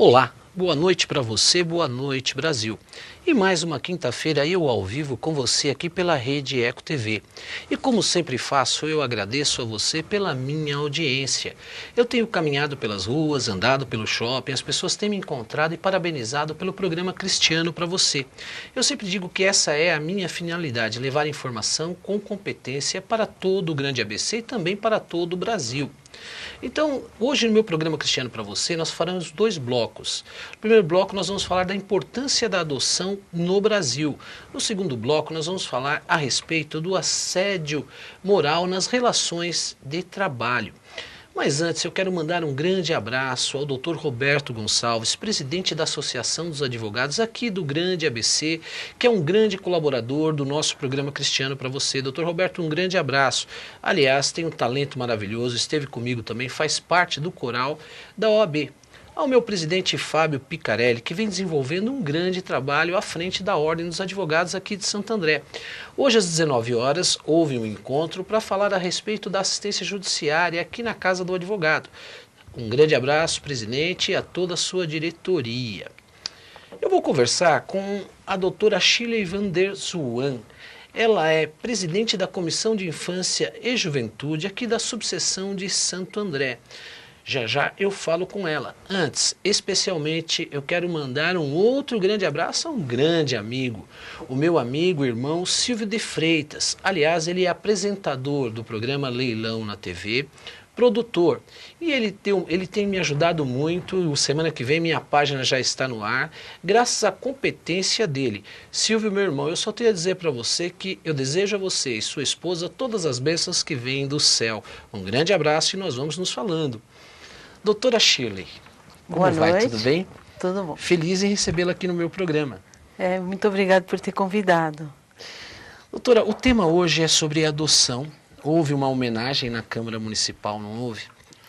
Olá, boa noite para você, boa noite Brasil. E mais uma quinta-feira eu ao vivo com você aqui pela Rede Eco TV. E como sempre faço, eu agradeço a você pela minha audiência. Eu tenho caminhado pelas ruas, andado pelo shopping, as pessoas têm me encontrado e parabenizado pelo programa Cristiano para você. Eu sempre digo que essa é a minha finalidade, levar informação com competência para todo o grande ABC e também para todo o Brasil. Então, hoje no meu programa Cristiano para você, nós faremos dois blocos. No primeiro bloco, nós vamos falar da importância da adoção no Brasil. No segundo bloco, nós vamos falar a respeito do assédio moral nas relações de trabalho. Mas antes eu quero mandar um grande abraço ao Dr. Roberto Gonçalves, presidente da Associação dos Advogados aqui do Grande ABC, que é um grande colaborador do nosso programa Cristiano para você. Dr. Roberto, um grande abraço. Aliás, tem um talento maravilhoso, esteve comigo também, faz parte do coral da OAB. Ao meu presidente Fábio Picarelli, que vem desenvolvendo um grande trabalho à frente da Ordem dos Advogados aqui de Santo André. Hoje às 19 horas houve um encontro para falar a respeito da assistência judiciária aqui na Casa do Advogado. Um grande abraço, presidente, e a toda a sua diretoria. Eu vou conversar com a doutora Shirley van der Zwan. Ela é presidente da Comissão de Infância e Juventude aqui da subseção de Santo André. Já já eu falo com ela. Antes, especialmente, eu quero mandar um outro grande abraço a um grande amigo. O meu amigo, irmão Silvio de Freitas. Aliás, ele é apresentador do programa Leilão na TV, produtor. E ele tem me ajudado muito. Semana que vem minha página já está no ar, graças à competência dele. Silvio, meu irmão, eu só tenho a dizer para você que eu desejo a você e sua esposa todas as bênçãos que vêm do céu. Um grande abraço e nós vamos nos falando. Doutora Shirley, como vai? Tudo bem? Tudo bom. Feliz em recebê-la aqui no meu programa. Muito obrigado por ter convidado. Doutora, o tema hoje é sobre adoção. Houve uma homenagem na Câmara Municipal, não houve?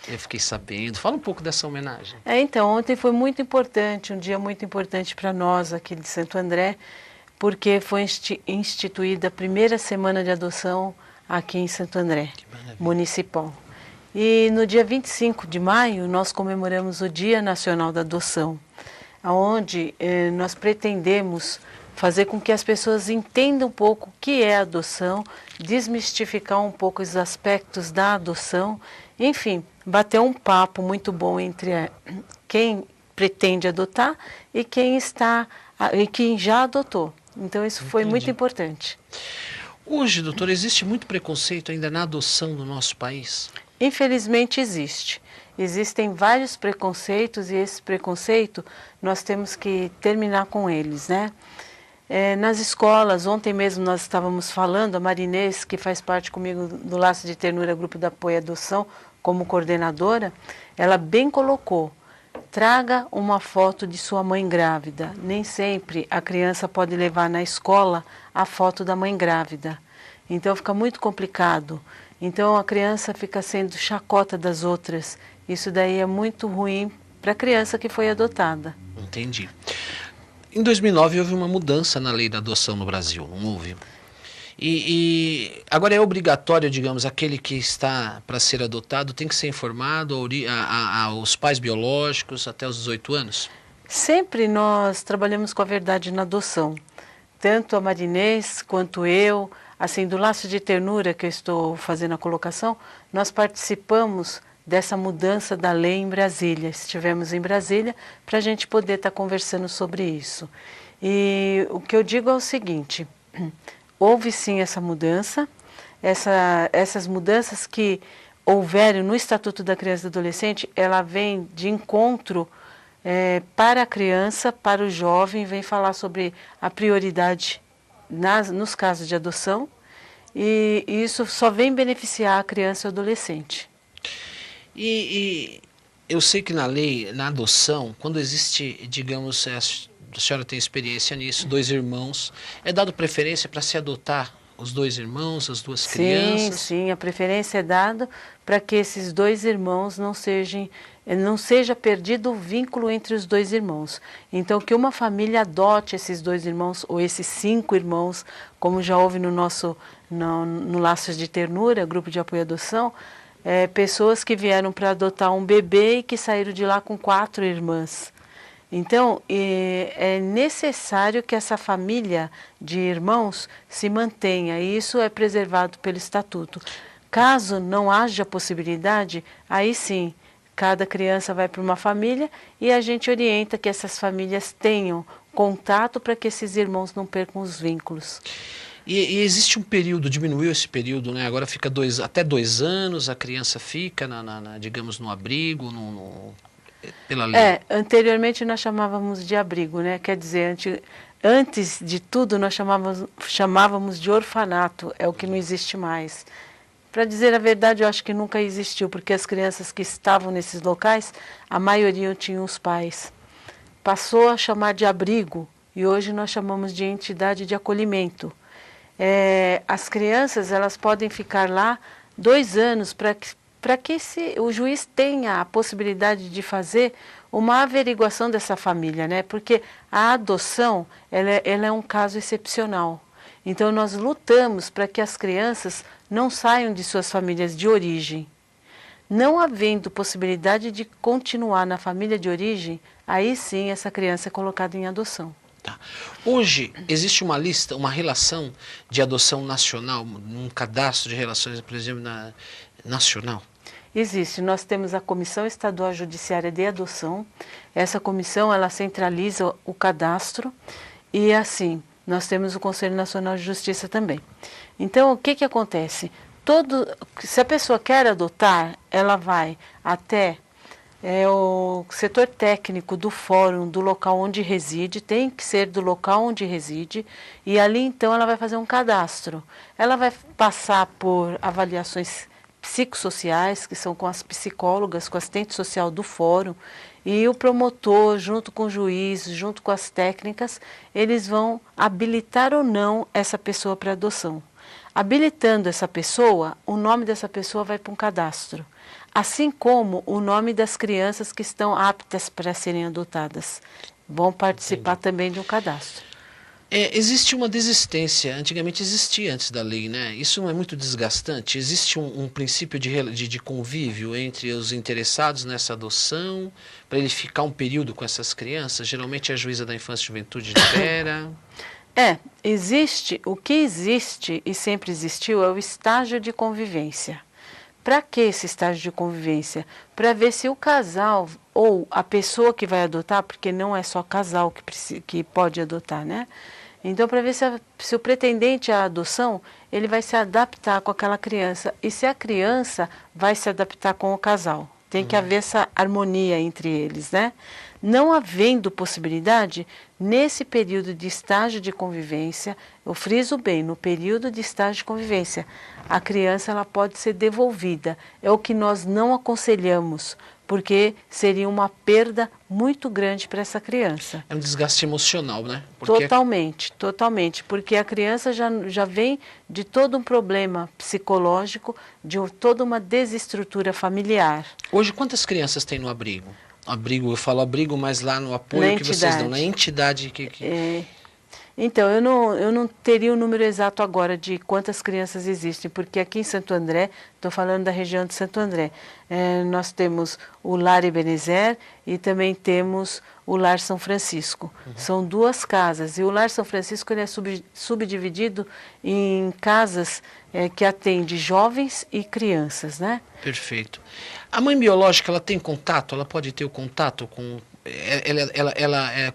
Eu fiquei sabendo. Fala um pouco dessa homenagem. Então, ontem foi muito importante, um dia muito importante para nós aqui de Santo André, porque foi instituída a primeira semana de adoção aqui em Santo André, municipal. E no dia 25 de maio, nós comemoramos o Dia Nacional da Adoção, onde nós pretendemos fazer com que as pessoas entendam um pouco o que é a adoção, desmistificar um pouco os aspectos da adoção, enfim, bater um papo muito bom entre quem pretende adotar e quem já adotou. Então isso foi muito importante. Hoje, doutor, existe muito preconceito ainda na adoção no nosso país? Infelizmente existe. Existem vários preconceitos e esse preconceito nós temos que terminar com eles, né? Nas escolas, ontem mesmo nós estávamos falando, a Marinês, que faz parte comigo do Laço de Ternura, Grupo de Apoio à Adoção, como coordenadora, ela bem colocou, traga uma foto de sua mãe grávida. Nem sempre a criança pode levar na escola a foto da mãe grávida. Então fica muito complicado. Então a criança fica sendo chacota das outras. Isso daí é muito ruim para a criança que foi adotada. Entendi. Em 2009 houve uma mudança na lei da adoção no Brasil, não houve? E agora é obrigatório, digamos, aquele que está para ser adotado tem que ser informado aos pais biológicos até os 18 anos? Sempre nós trabalhamos com a verdade na adoção. Tanto a Marinês quanto eu, assim, do Laço de Ternura que eu estou fazendo a colocação, nós participamos dessa mudança da lei em Brasília. Estivemos em Brasília para a gente poder estar conversando sobre isso. E o que eu digo é o seguinte, houve sim essa mudança, essas mudanças que houveram no Estatuto da Criança e do Adolescente, ela vem de encontro para a criança, para o jovem, vem falar sobre a prioridade nos casos de adoção, e isso só vem beneficiar a criança e o adolescente. E eu sei que na lei, na adoção, quando existe, digamos, a senhora tem experiência nisso, dois irmãos, é dado preferência para se adotar os dois irmãos, as duas crianças? Sim, a preferência é dada para que esses dois irmãos não seja perdido o vínculo entre os dois irmãos. Então, que uma família adote esses dois irmãos, ou esses 5 irmãos, como já houve no Laços de Ternura, Grupo de Apoio à Adoção, pessoas que vieram para adotar um bebê e que saíram de lá com 4 irmãs. Então, é necessário que essa família de irmãos se mantenha, e isso é preservado pelo Estatuto. Caso não haja possibilidade, aí sim, cada criança vai para uma família e a gente orienta que essas famílias tenham contato para que esses irmãos não percam os vínculos. E existe um período, diminuiu esse período, né? Agora fica até 2 anos, a criança fica, digamos, no abrigo, pela lei. Anteriormente nós chamávamos de abrigo, né? Quer dizer, antes de tudo nós chamávamos de orfanato, é o que não existe mais. Para dizer a verdade, eu acho que nunca existiu, porque as crianças que estavam nesses locais, a maioria tinham os pais. Passou a chamar de abrigo e hoje nós chamamos de entidade de acolhimento. As crianças elas podem ficar lá 2 anos para que o juiz tenha a possibilidade de fazer uma averiguação dessa família, né? Porque a adoção ela é um caso excepcional. Então nós lutamos para que as crianças não saiam de suas famílias de origem. Não havendo possibilidade de continuar na família de origem, aí sim essa criança é colocada em adoção. Tá. Hoje existe uma lista, uma relação de adoção nacional, um cadastro de relações, por exemplo, nacional? Existe. Nós temos a Comissão Estadual Judiciária de Adoção. Essa comissão ela centraliza o cadastro e assim nós temos o Conselho Nacional de Justiça também. Então o que acontece? Se a pessoa quer adotar, ela vai até o setor técnico do fórum, do local onde reside, tem que ser do local onde reside, e ali então ela vai fazer um cadastro. Ela vai passar por avaliações psicossociais, que são com as psicólogas, com a assistente social do fórum, e o promotor, junto com o juiz, junto com as técnicas, eles vão habilitar ou não essa pessoa para adoção. Habilitando essa pessoa, o nome dessa pessoa vai para um cadastro, assim como o nome das crianças que estão aptas para serem adotadas. Vão participar também de um cadastro. Existe uma desistência, antigamente existia antes da lei, né? Isso não é muito desgastante? Existe um princípio de convívio entre os interessados nessa adoção, para ele ficar um período com essas crianças? Geralmente a juíza da infância e juventude libera. O que existe e sempre existiu é o estágio de convivência. Para que esse estágio de convivência? Para ver se o casal ou a pessoa que vai adotar, porque não é só casal que pode adotar, né? Então, para ver se o pretendente à adoção, ele vai se adaptar com aquela criança e se a criança vai se adaptar com o casal. Tem que haver essa harmonia entre eles, né? Não havendo possibilidade, nesse período de estágio de convivência, eu friso bem, no período de estágio de convivência, a criança ela pode ser devolvida. É o que nós não aconselhamos, porque seria uma perda muito grande para essa criança. É um desgaste emocional, né? Totalmente, porque a criança já vem de todo um problema psicológico, de toda uma desestrutura familiar. Hoje, quantas crianças tem no abrigo? Abrigo, eu falo abrigo, mas lá no apoio que vocês dão, na entidade que... Então, eu não teria o número exato agora de quantas crianças existem, porque aqui em Santo André, estou falando da região de Santo André, nós temos o Lar Ebenezer e também temos o Lar São Francisco. São 2 casas, e o Lar São Francisco ele é subdividido em casas que atende jovens e crianças, né? Perfeito. A mãe biológica, ela tem contato? Ela pode ter o contato com...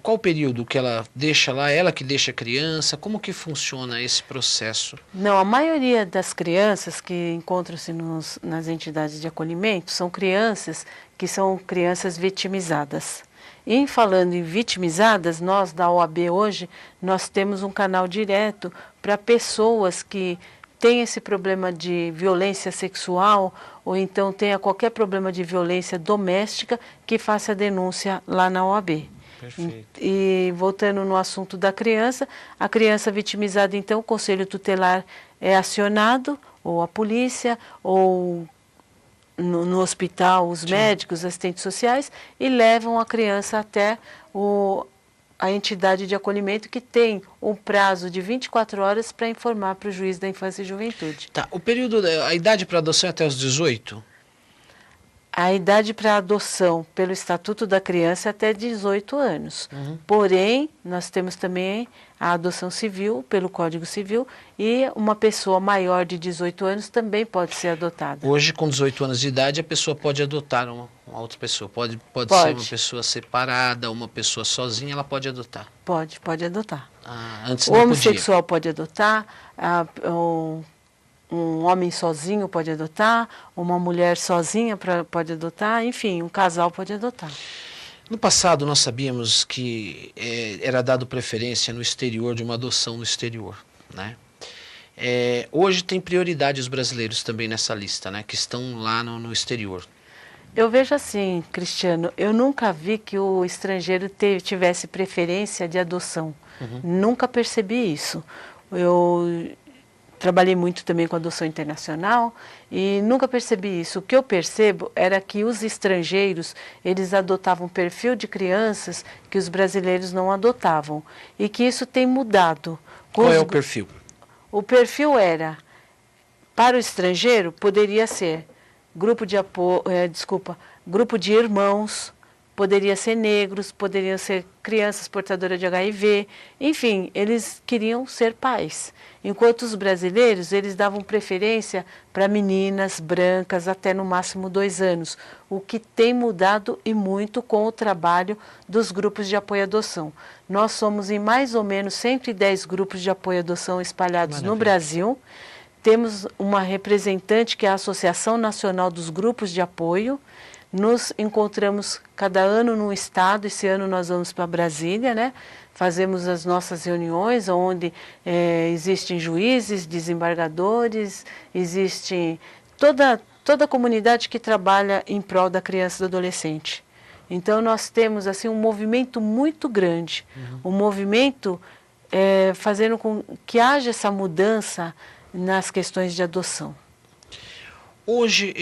qual o período que ela deixa lá? Ela que deixa a criança? Como que funciona esse processo? Não, a maioria das crianças que encontram-se nas entidades de acolhimento são crianças que são crianças vitimizadas. E falando em vitimizadas, nós da OAB hoje, nós temos um canal direto para pessoas que têm esse problema de violência sexual ou então tenha qualquer problema de violência doméstica, que faça a denúncia lá na OAB. Perfeito. E voltando no assunto da criança, a criança vitimizada, então, o Conselho Tutelar é acionado, ou a polícia, ou no hospital, os médicos, assistentes sociais, e levam a criança até a entidade de acolhimento, que tem um prazo de 24 horas para informar para o juiz da infância e juventude. Tá, a idade para adoção é até os 18? A idade para adoção pelo Estatuto da Criança é até 18 anos. Porém, nós temos também a adoção civil pelo Código Civil e uma pessoa maior de 18 anos também pode ser adotada. Hoje, com 18 anos de idade, a pessoa pode adotar uma outra pessoa. Pode ser uma pessoa separada, uma pessoa sozinha, ela pode adotar. Pode adotar. Antes o não homossexual podia. pode adotar, um homem sozinho pode adotar, uma mulher sozinha pode adotar, enfim, um casal pode adotar. No passado, nós sabíamos que era dado preferência no exterior, de uma adoção no exterior, né? Hoje tem prioridade os brasileiros também nessa lista, né? Que estão lá no exterior. Eu vejo assim, Cristiano, eu nunca vi que o estrangeiro tivesse preferência de adoção. Nunca percebi isso. Eu trabalhei muito também com adoção internacional e nunca percebi isso. O que eu percebo era que os estrangeiros, eles adotavam um perfil de crianças que os brasileiros não adotavam. E que isso tem mudado. Qual é o perfil? O perfil era, para o estrangeiro, poderia ser grupo de apoio, grupo de irmãos, poderia ser negros, poderiam ser crianças portadoras de HIV, enfim, eles queriam ser pais. Enquanto os brasileiros, eles davam preferência para meninas brancas até no máximo 2 anos, o que tem mudado e muito com o trabalho dos grupos de apoio à adoção. Nós somos em mais ou menos 110 grupos de apoio à adoção espalhados no Brasil. Temos uma representante que é a Associação Nacional dos Grupos de Apoio. Nos encontramos cada ano num estado, esse ano nós vamos para Brasília, né? Fazemos as nossas reuniões, onde existem juízes, desembargadores, existe toda a comunidade que trabalha em prol da criança e do adolescente. Então nós temos assim um movimento muito grande, um movimento fazendo com que haja essa mudança nas questões de adoção. Hoje,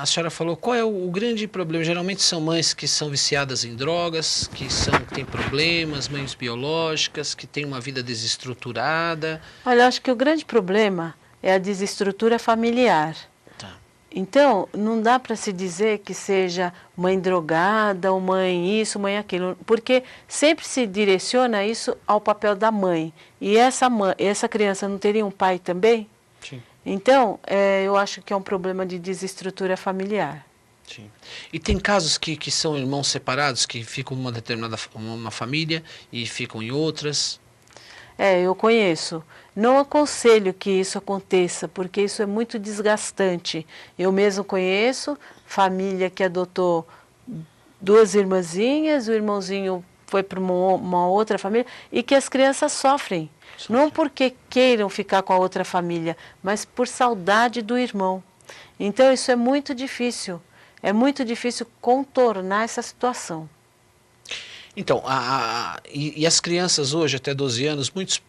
a senhora falou, qual é o grande problema? Geralmente são mães que são viciadas em drogas, que têm problemas, mães biológicas, que têm uma vida desestruturada. Olha, eu acho que o grande problema é a desestrutura familiar. Tá. Então, não dá para se dizer que seja mãe drogada, ou mãe isso, mãe aquilo, porque sempre se direciona isso ao papel da mãe. E essa criança não teria um pai também? Sim. Então, eu acho que é um problema de desestrutura familiar. Sim. E tem casos que são irmãos separados, que ficam em uma determinada uma família e ficam em outras? Eu conheço. Não aconselho que isso aconteça, porque isso é muito desgastante. Eu mesmo conheço família que adotou 2 irmãzinhas, o irmãozinho foi para uma outra família, e que as crianças sofrem. Não porque queiram ficar com a outra família, mas por saudade do irmão. Então isso é muito difícil. É muito difícil contornar essa situação. Então, e as crianças hoje, até 12 anos, muitos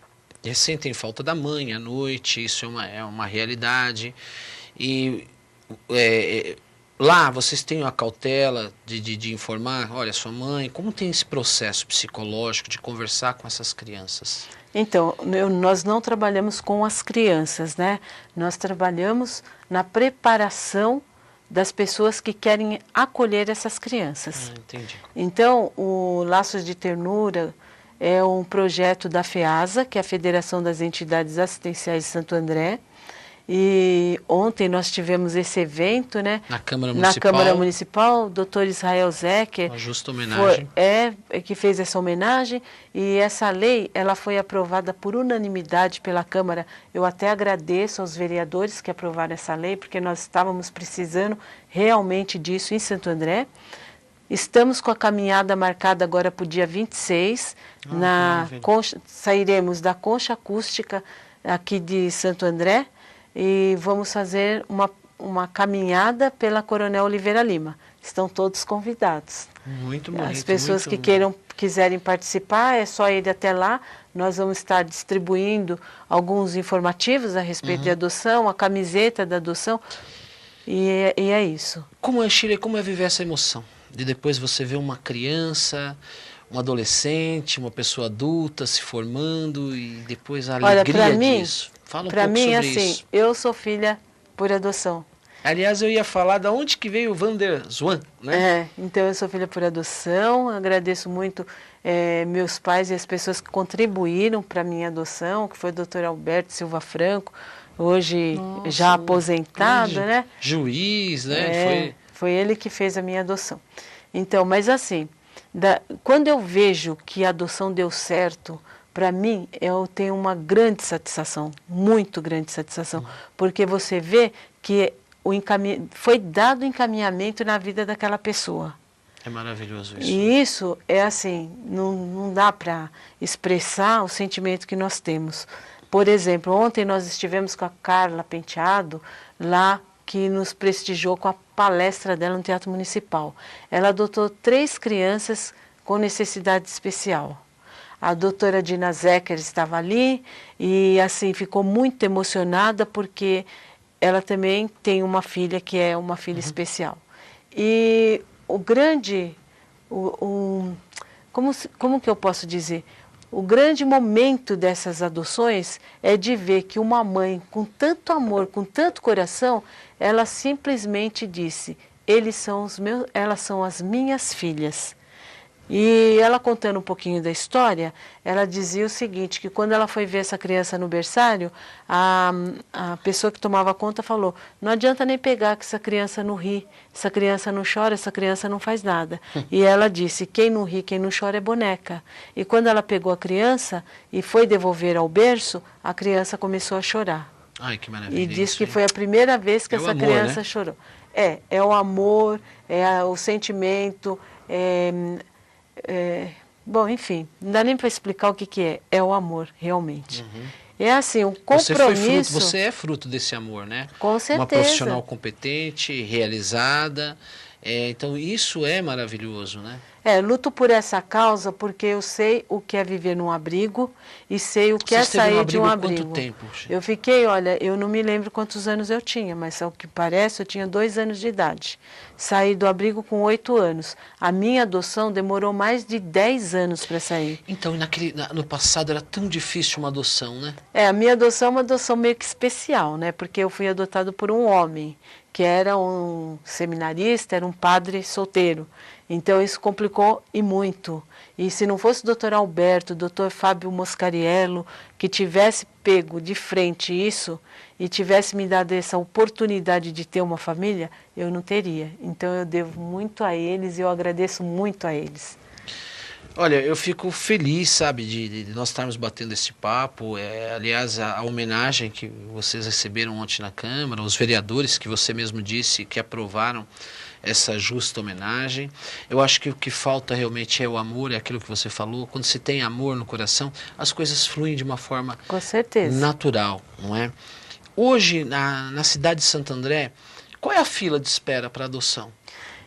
sentem falta da mãe à noite, isso é uma realidade. E lá vocês têm a cautela de informar, olha, sua mãe, como tem esse processo psicológico de conversar com essas crianças? Então, nós não trabalhamos com as crianças, né? Nós trabalhamos na preparação das pessoas que querem acolher essas crianças. Entendi. Então, o Laços de Ternura é um projeto da FEASA, que é a Federação das Entidades Assistenciais de Santo André. E ontem nós tivemos esse evento, né? Na Câmara Municipal. Na Câmara Municipal, o doutor Israel Zecker. Uma justa homenagem. Que fez essa homenagem. E essa lei, ela foi aprovada por unanimidade pela Câmara. Eu até agradeço aos vereadores que aprovaram essa lei, porque nós estávamos precisando realmente disso em Santo André. Estamos com a caminhada marcada agora para o dia 26. Sairemos da Concha Acústica aqui de Santo André. E vamos fazer uma caminhada pela Coronel Oliveira Lima. Estão todos convidados. Muito bonito. As pessoas que quiserem participar, é só ir até lá. Nós vamos estar distribuindo alguns informativos a respeito de adoção, a camiseta da adoção. E é isso. Como é, Shirley, como é viver essa emoção? De depois você ver uma criança, um adolescente, uma pessoa adulta se formando e depois a alegria disso. Fala um pouco sobre isso. Para mim, assim, eu sou filha por adoção. Aliás, eu ia falar da onde que veio o Vander Swan, né? Então eu sou filha por adoção, agradeço muito meus pais e as pessoas que contribuíram para a minha adoção, que foi o Dr. Alberto Silva Franco, hoje Nossa, já aposentado, né? Juiz, né? Foi ele que fez a minha adoção. Então, mas assim, quando eu vejo que a adoção deu certo, para mim, eu tenho uma grande satisfação, muito grande satisfação, porque você vê que foi dado encaminhamento na vida daquela pessoa. É maravilhoso isso. E isso é assim, não dá para expressar o sentimento que nós temos. Por exemplo, ontem nós estivemos com a Carla Penteado, lá que nos prestigiou com a palestra dela no Teatro Municipal. Ela adotou 3 crianças com necessidade especial. A doutora Dina Zecker estava ali e assim ficou muito emocionada porque ela também tem uma filha que é uma filha especial. E como que eu posso dizer? O grande momento dessas adoções é de ver que uma mãe com tanto amor, com tanto coração, ela simplesmente disse, elas são as minhas filhas. E ela contando um pouquinho da história, ela dizia o seguinte, que quando ela foi ver essa criança no berçário, a pessoa que tomava conta falou, não adianta nem pegar que essa criança não ri, essa criança não chora, essa criança não faz nada. E ela disse, quem não ri, quem não chora é boneca. E quando ela pegou a criança e foi devolver ao berço, a criança começou a chorar. Ai, que maravilha. E disse que foi a primeira vez que essa criança chorou. É o amor, o sentimento, bom, enfim, não dá nem para explicar o que é. É o amor, realmente. É assim, um compromisso... Você é fruto desse amor, né? Com certeza. Uma profissional competente, realizada. Então, isso é maravilhoso, né? Luto por essa causa porque eu sei o que é viver num abrigo e sei o que é sair de um abrigo. Quanto tempo? Eu fiquei, olha, eu não me lembro quantos anos eu tinha, mas ao que parece eu tinha 2 anos de idade. Saí do abrigo com 8 anos. A minha adoção demorou mais de 10 anos para sair. Então, no passado era tão difícil uma adoção, né? A minha adoção é uma adoção meio que especial, né? Porque eu fui adotado por um homem, que era um seminarista, era um padre solteiro. Então isso complicou e muito. E se não fosse o Dr. Alberto, o Dr. Fábio Moscariello, que tivesse pego de frente isso e tivesse me dado essa oportunidade de ter uma família, eu não teria. Então eu devo muito a eles e eu agradeço muito a eles. Olha, eu fico feliz, sabe, de nós estarmos batendo esse papo. Aliás, a homenagem que vocês receberam ontem na Câmara, os vereadores que você mesmo disse que aprovaram essa justa homenagem. Eu acho que o que falta realmente é o amor, é aquilo que você falou. Quando se tem amor no coração, as coisas fluem de uma forma com certeza natural, não é? Hoje, na cidade de Santo André, qual é a fila de espera para adoção?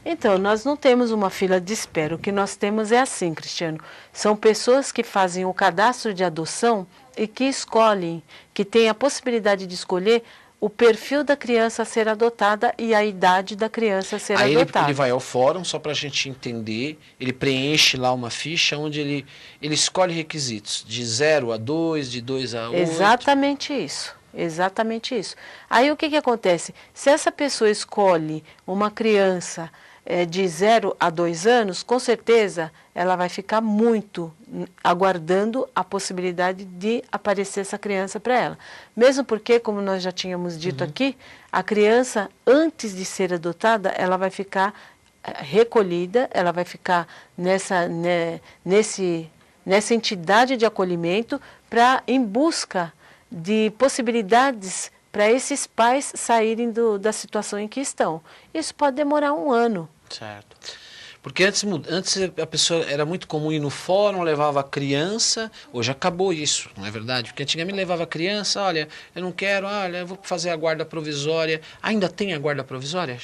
Então, nós não temos uma fila de espera. O que nós temos é assim, Cristiano. São pessoas que fazem o cadastro de adoção e que escolhem, que têm a possibilidade de escolher o perfil da criança a ser adotada e a idade da criança a ser adotada. Ele vai ao fórum, só para a gente entender, ele preenche lá uma ficha onde ele escolhe requisitos, de 0 a 2, de 2 a 8. Exatamente isso. Exatamente isso. Aí o que acontece? Se essa pessoa escolhe uma criança de 0 a 2 anos, com certeza ela vai ficar muito aguardando a possibilidade de aparecer essa criança para ela. Mesmo porque, como nós já tínhamos dito aqui, a criança, antes de ser adotada, ela vai ficar recolhida, ela vai ficar nessa entidade de acolhimento em busca de possibilidades para esses pais saírem da situação em que estão. Isso pode demorar 1 ano. Certo. Porque antes a pessoa era muito comum ir no fórum, levava a criança, hoje acabou isso, não é verdade? Porque antigamente levava a criança, olha, eu não quero, olha, eu vou fazer a guarda provisória. Ainda tem a guarda provisória?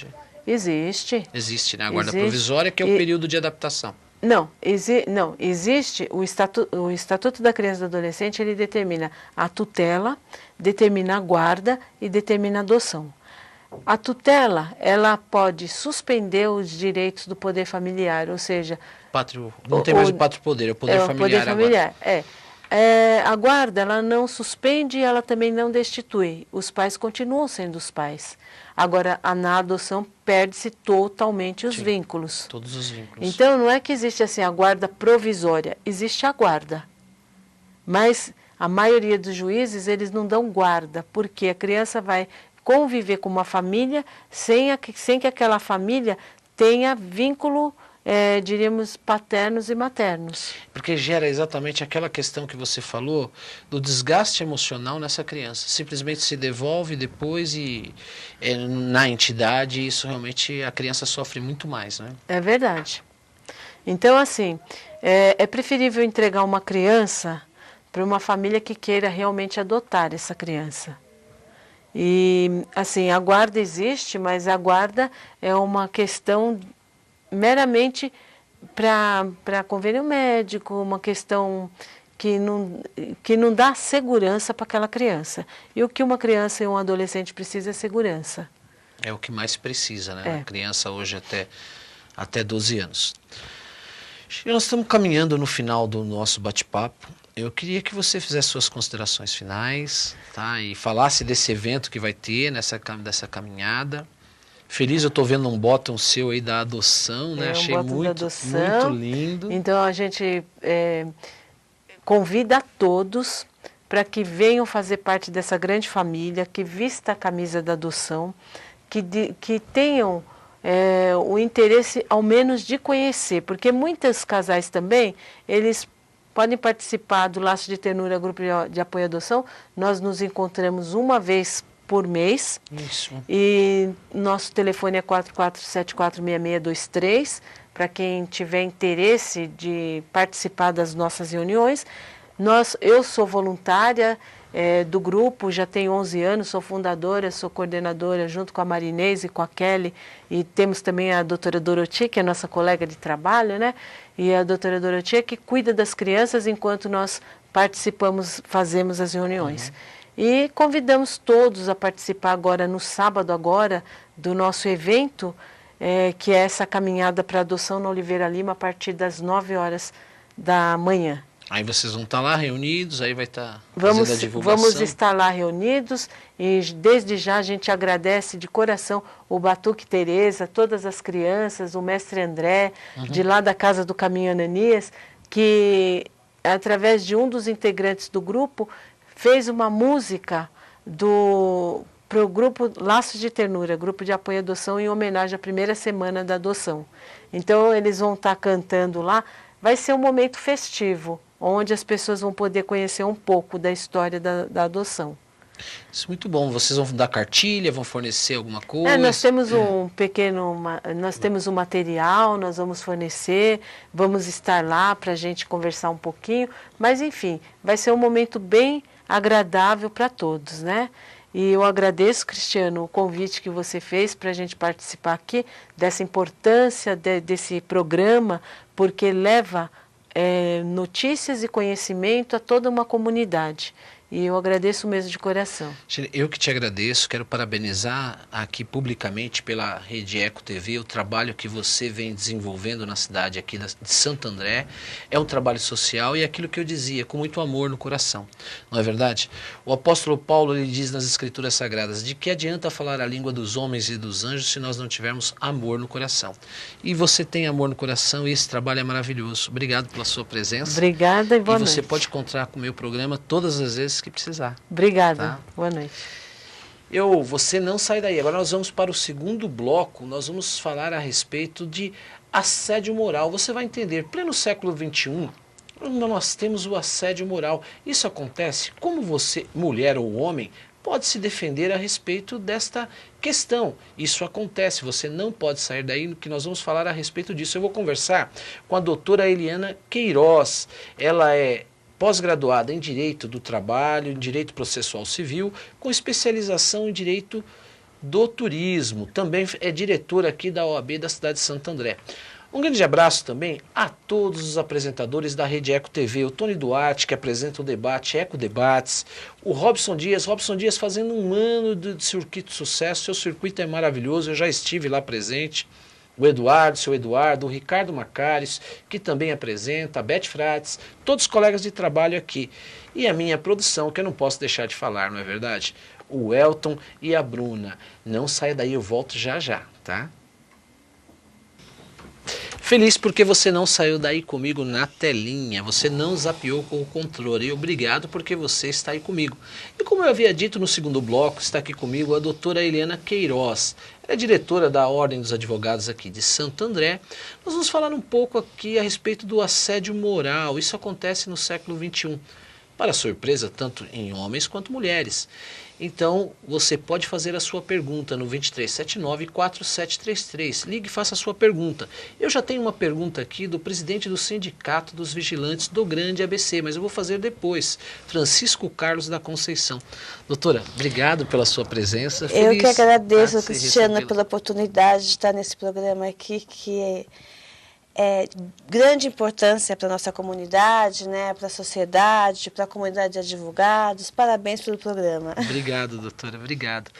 Existe. Existe, né? A guarda provisória, que é o período de adaptação. Não, existe o Estatuto da Criança e do Adolescente, ele determina a tutela, determina a guarda e determina a adoção. A tutela, ela pode suspender os direitos do poder familiar, ou seja... Não tem mais o pátrio poder, é o poder familiar. O poder familiar, A guarda, ela não suspende e ela também não destitui. Os pais continuam sendo os pais. Agora, na adoção, perde-se totalmente os vínculos. Todos os vínculos. Então, não é que existe assim a guarda provisória, existe a guarda. Mas a maioria dos juízes, eles não dão guarda, porque a criança vai conviver com uma família sem que aquela família tenha vínculo, diríamos, paternos e maternos. Porque gera exatamente aquela questão que você falou, do desgaste emocional nessa criança. Simplesmente se devolve depois e na entidade, isso realmente a criança sofre muito mais, né? É verdade. Então, assim, é preferível entregar uma criança para uma família que queira realmente adotar essa criança. E, assim, a guarda existe, mas a guarda é uma questão meramente para convênio médico, uma questão que não dá segurança para aquela criança. E o que uma criança e um adolescente precisa é segurança. É o que mais precisa, né? A criança hoje até 12 anos. E nós estamos caminhando no final do nosso bate-papo. Eu queria que você fizesse suas considerações finais, tá? E falasse desse evento que vai ter dessa caminhada. Feliz, eu estou vendo um bottom seu aí da adoção, né? Achei muito lindo. Então a gente convida a todos para que venham fazer parte dessa grande família, que vista a camisa da adoção, que tenham o interesse ao menos de conhecer, porque muitos casais também, eles podem participar do Laço de Ternura, Grupo de Apoio à Adoção. Nós nos encontramos uma vez por mês. Isso. E nosso telefone é 44746623, para quem tiver interesse de participar das nossas reuniões. Eu sou voluntária do grupo, já tenho 11 anos, sou fundadora, sou coordenadora junto com a Marinês e com a Kelly, e temos também a doutora Doroti, que é nossa colega de trabalho, né? E a doutora Doroti que cuida das crianças enquanto nós fazemos as reuniões. E convidamos todos a participar agora, no sábado agora, do nosso evento, que é essa caminhada para adoção na Oliveira Lima, a partir das 9 horas da manhã. Aí vocês vão estar lá reunidos, aí vai estar fazendo a divulgação. Vamos estar lá reunidos e desde já a gente agradece de coração o Batuque Tereza, todas as crianças, o mestre André, de lá da Casa do Caminho Ananias, que através de um dos integrantes do grupo fez uma música para o grupo Laços de Ternura, Grupo de Apoio à Adoção, em homenagem à primeira semana da adoção. Então eles vão estar cantando lá, vai ser um momento festivo, onde as pessoas vão poder conhecer um pouco da história da adoção. Isso é muito bom. Vocês vão dar cartilha, vão fornecer alguma coisa? Nós temos nós temos um material, nós vamos fornecer, vamos estar lá para a gente conversar um pouquinho, mas enfim, vai ser um momento bem agradável para todos, né? E eu agradeço, Cristiano, o convite que você fez para a gente participar aqui, dessa importância desse programa, porque leva notícias e conhecimento a toda uma comunidade. E eu agradeço mesmo de coração. Eu que te agradeço, quero parabenizar aqui publicamente pela Rede Eco TV o trabalho que você vem desenvolvendo na cidade aqui de Santo André. É um trabalho social e é aquilo que eu dizia, com muito amor no coração. Não é verdade? O apóstolo Paulo ele diz nas Escrituras Sagradas, de que adianta falar a língua dos homens e dos anjos se nós não tivermos amor no coração. E você tem amor no coração e esse trabalho é maravilhoso. Obrigado pela sua presença. Obrigada e boa noite. E você pode contar com o meu programa todas as vezes que precisar. Obrigada. Tá? Boa noite. Você não sai daí. Agora nós vamos para o segundo bloco. Nós vamos falar a respeito de assédio moral. Você vai entender, pleno século XXI, nós temos o assédio moral. Isso acontece como você, mulher ou homem, pode se defender a respeito desta questão. Isso acontece, você não pode sair daí, que nós vamos falar a respeito disso. Eu vou conversar com a doutora Eliana Queiroz. Ela é pós-graduada em Direito do Trabalho, em Direito Processual Civil, com especialização em Direito do Turismo. Também é diretora aqui da OAB da cidade de Santo André. Um grande abraço também a todos os apresentadores da Rede Eco TV, o Tony Duarte, que apresenta o debate Eco Debates, o Robson Dias fazendo um ano de circuito de sucesso, seu circuito é maravilhoso, eu já estive lá presente, O Eduardo, seu Eduardo, o Ricardo Macares, que também apresenta, a Beth Frates, todos os colegas de trabalho aqui. E a minha produção, que eu não posso deixar de falar, não é verdade? O Elton e a Bruna. Não saia daí, eu volto já já, tá? Feliz porque você não saiu daí comigo na telinha, você não zapeou com o controle. E obrigado porque você está aí comigo. E como eu havia dito no segundo bloco, está aqui comigo a doutora Eliana Queiroz. Ela é diretora da Ordem dos Advogados aqui de Santo André. Nós vamos falar um pouco aqui a respeito do assédio moral. Isso acontece no século XXI. Para surpresa, tanto em homens quanto mulheres. Então, você pode fazer a sua pergunta no 2379-4733. Ligue e faça a sua pergunta. Eu já tenho uma pergunta aqui do presidente do Sindicato dos Vigilantes do Grande ABC, mas eu vou fazer depois. Francisco Carlos da Conceição. Doutora, obrigado pela sua presença. Eu que agradeço, Feliz Cristiano, pela oportunidade de estar nesse programa aqui, que é grande importância para a nossa comunidade, né, para a sociedade, para a comunidade de advogados. Parabéns pelo programa. Obrigado, doutora, obrigado.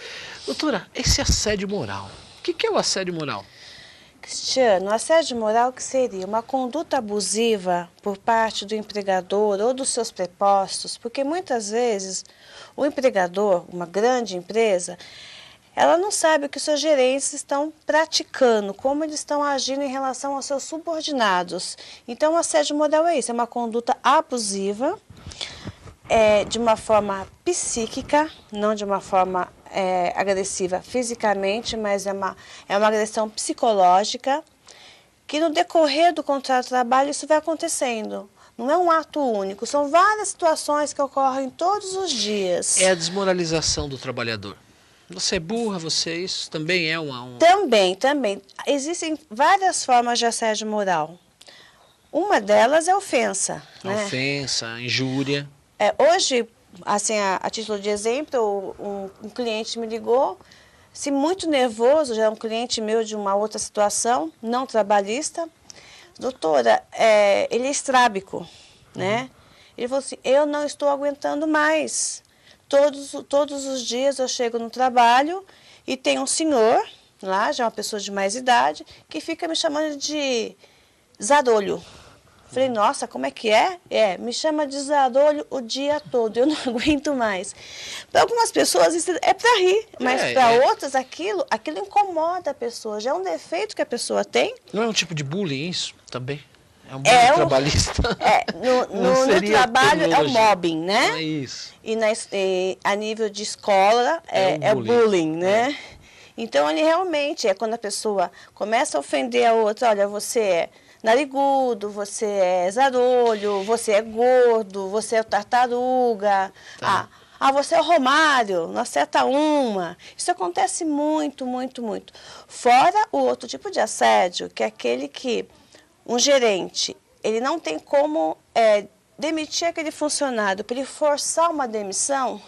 Doutora, esse assédio moral, o que é o assédio moral? Cristiano, o assédio moral que seria uma conduta abusiva por parte do empregador ou dos seus prepostos, porque muitas vezes o empregador, uma grande empresa, ela não sabe o que os seus gerentes estão praticando, como eles estão agindo em relação aos seus subordinados. Então, o assédio moral é isso, é uma conduta abusiva, de uma forma psíquica, não de uma forma agressiva fisicamente, mas é uma agressão psicológica, que no decorrer do contrato de trabalho isso vai acontecendo. Não é um ato único, são várias situações que ocorrem todos os dias. É a desmoralização do trabalhador. Você é burra, isso também é uma... Também. Existem várias formas de assédio moral. Uma delas é a ofensa. Né? Ofensa, injúria. Hoje, assim, a título de exemplo, um cliente me ligou, se muito nervoso, já é um cliente meu de uma outra situação, não trabalhista. Doutora, ele é estrábico, né? Ele falou assim, eu não estou aguentando mais. Todos os dias eu chego no trabalho e tem um senhor, lá, já uma pessoa de mais idade, que fica me chamando de zarolho. Falei, nossa, como é que é? Me chama de zarolho o dia todo, eu não aguento mais. Para algumas pessoas isso é para rir, mas para outras aquilo incomoda a pessoa, já é um defeito que a pessoa tem. Não é um tipo de bullying isso também? É um bullying trabalhista? No trabalho é o mobbing, né? É isso. E a nível de escola é o bullying, né? Então, ele realmente quando a pessoa começa a ofender a outra, olha, você é narigudo, você é zarolho, você é gordo, você é tartaruga, você é o Romário, não acerta uma. Isso acontece muito, muito, muito. Fora o outro tipo de assédio, que é aquele que um gerente, ele não tem como demitir aquele funcionário, para ele forçar uma demissão,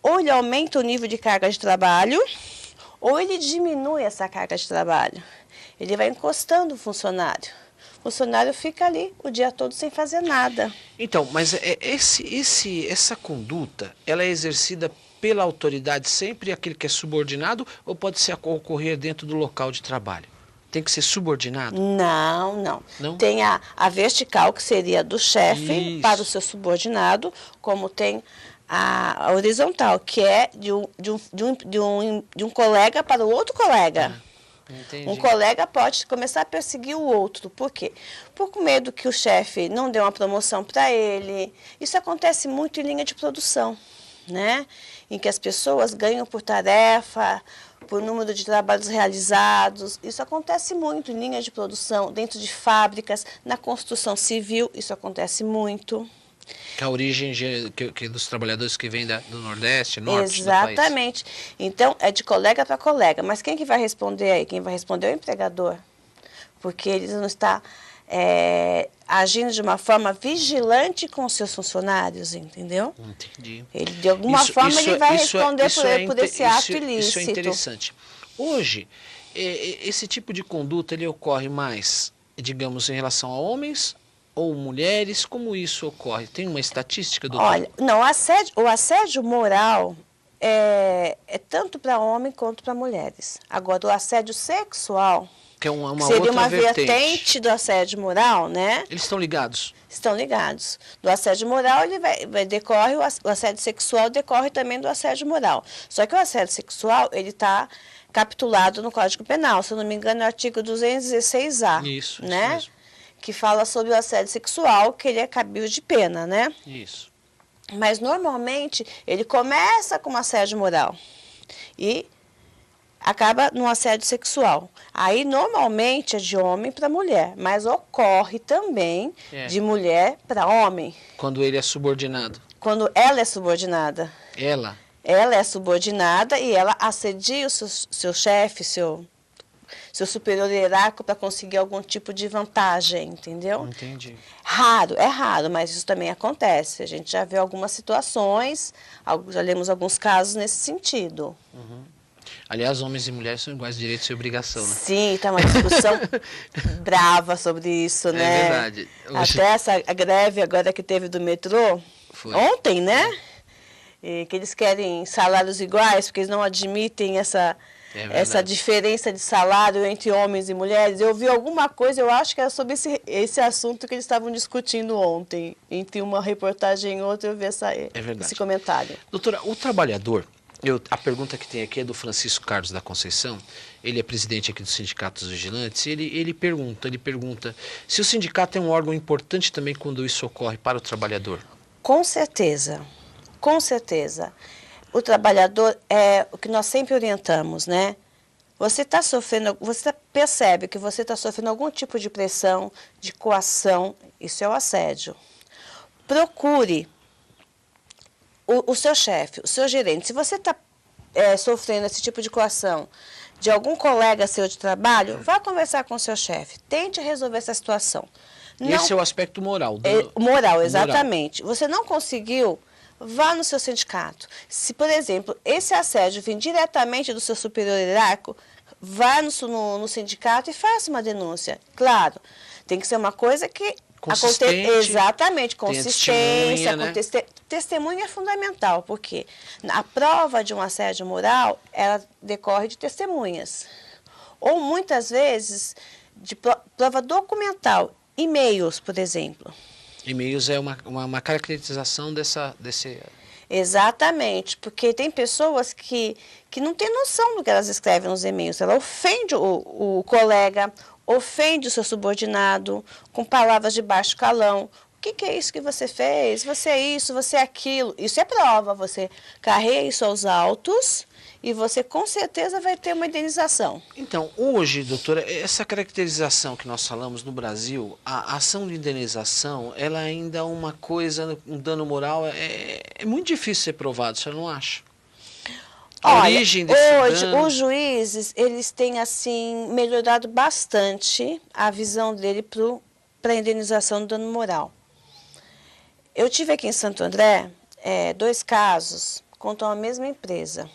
ou ele aumenta o nível de carga de trabalho, ou ele diminui essa carga de trabalho. Ele vai encostando o funcionário. O funcionário fica ali o dia todo sem fazer nada. Então, mas essa conduta, ela é exercida pela autoridade sempre, aquele que é subordinado, ou pode ocorrer dentro do local de trabalho? Tem que ser subordinado? Não. Tem a vertical, que seria do chefe para o seu subordinado, como tem a horizontal, que é de um colega para o outro colega. Entendi. Um colega pode começar a perseguir o outro. Por quê? Por medo que o chefe não dê uma promoção para ele. Isso acontece muito em linha de produção, né? Em que as pessoas ganham por tarefa, por número de trabalhos realizados. Isso acontece muito em linha de produção, dentro de fábricas, na construção civil, isso acontece muito. Que a origem dos trabalhadores que vêm do Nordeste, Norte do país. Exatamente. Então, é de colega para colega. Mas quem que vai responder aí? Quem vai responder é o empregador. Porque ele não está agindo de uma forma vigilante com os seus funcionários, entendeu? Entendi. Ele, de alguma forma, ele vai responder por esse ato ilícito. Isso é interessante. Hoje, esse tipo de conduta, ele ocorre mais, digamos, em relação a homens ou mulheres? Como isso ocorre? Tem uma estatística, doutor? Olha, não, o assédio moral, é tanto para homem quanto para mulheres. Agora, o assédio sexual, Que é uma que seria outra uma vertente. do assédio moral, né? Eles estão ligados? Estão ligados. Do assédio moral, decorre, o assédio sexual decorre também do assédio moral. Só que o assédio sexual, ele está capitulado no Código Penal, se eu não me engano, é o artigo 216A. Isso né? mesmo. Que fala sobre o assédio sexual, que ele é cabível de pena, né? Isso. Mas, normalmente, ele começa com um assédio moral e acaba no assédio sexual. Aí, normalmente, é de homem para mulher, mas ocorre também de mulher para homem. Quando ele é subordinado. Quando ela é subordinada. Ela? Ela é subordinada e ela assedia o seu chefe, seu superior hierárquico para conseguir algum tipo de vantagem, entendeu? Entendi. É raro, mas isso também acontece. A gente já viu algumas situações, já lemos alguns casos nesse sentido. Uhum. Aliás, homens e mulheres são iguais de direitos e obrigação, né? Sim, está uma discussão brava sobre isso, né? É verdade. Até a greve agora que teve do metrô, ontem, né? E que eles querem salários iguais, porque eles não admitem essa diferença de salário entre homens e mulheres. Eu vi alguma coisa, eu acho que era sobre esse assunto que eles estavam discutindo ontem. Entre uma reportagem e outra, eu vi esse comentário. Doutora, o trabalhador, a pergunta que tem aqui é do Francisco Carlos da Conceição, ele é presidente aqui do Sindicato dos Vigilantes, ele pergunta se o sindicato é um órgão importante também quando isso ocorre para o trabalhador. Com certeza. Com certeza. O trabalhador é o que nós sempre orientamos, né? Você está sofrendo, você percebe que você está sofrendo algum tipo de pressão, de coação, isso é o assédio. Procure o seu chefe, o seu gerente. Se você está sofrendo esse tipo de coação de algum colega seu de trabalho, vá conversar com o seu chefe. Tente resolver essa situação. Esse é o aspecto moral. Moral, exatamente. Você não conseguiu, vá no seu sindicato. Se, por exemplo, esse assédio vem diretamente do seu superior hierárquico, vá no sindicato e faça uma denúncia. Claro, tem que ser uma coisa que consistente. Exatamente, consistência. Né? Testemunha é fundamental, porque a prova de um assédio moral, ela decorre de testemunhas. Ou, muitas vezes, de prova documental. E-mails, por exemplo. E-mails é uma caracterização desse... Exatamente, porque tem pessoas que não têm noção do que elas escrevem nos e-mails. Ela ofende o colega, ofende o seu subordinado, com palavras de baixo calão. O que é isso que você fez? Você é isso, você é aquilo. Isso é prova, você carrega isso aos autos e você com certeza vai ter uma indenização. Então, hoje, doutora, essa caracterização que nós falamos no Brasil, a ação de indenização, ela ainda é uma coisa, um dano moral, é muito difícil ser provado, você não acha? Hoje, os juízes, eles têm, assim, melhorado bastante a visão dele para a indenização do dano moral. Eu tive aqui em Santo André 2 casos contra a mesma empresa.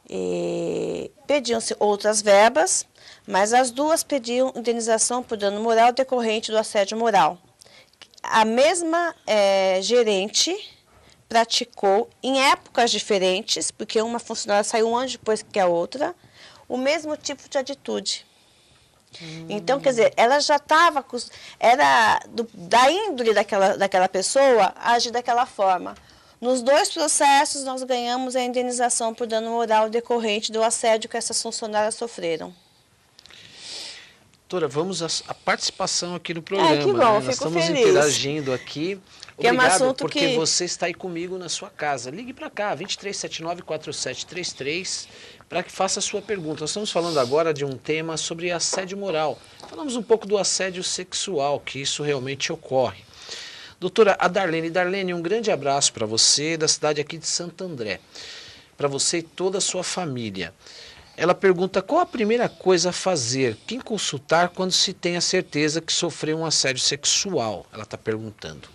E pediam-se outras verbas, mas as duas pediam indenização por dano moral decorrente do assédio moral. A mesma gerente praticou em épocas diferentes, porque uma funcionária saiu um ano depois que a outra, o mesmo tipo de atitude. Então, quer dizer, ela já estava, era da índole daquela pessoa agir daquela forma. Nos 2 processos, nós ganhamos a indenização por dano moral decorrente do assédio que essas funcionárias sofreram. Doutora, vamos à participação aqui no programa. Que bom, né? Nós estamos feliz. Interagindo aqui. Obrigado, porque você está aí comigo na sua casa. Ligue para cá, 2379-4733, para que faça a sua pergunta. Nós estamos falando agora de um tema sobre assédio moral. Falamos um pouco do assédio sexual, que isso realmente ocorre. Doutora, a Darlene. Darlene, um grande abraço para você, da cidade aqui de Santo André. Para você e toda a sua família. Ela pergunta qual a primeira coisa a fazer, quem consultar quando se tem a certeza que sofreu um assédio sexual. Ela está perguntando.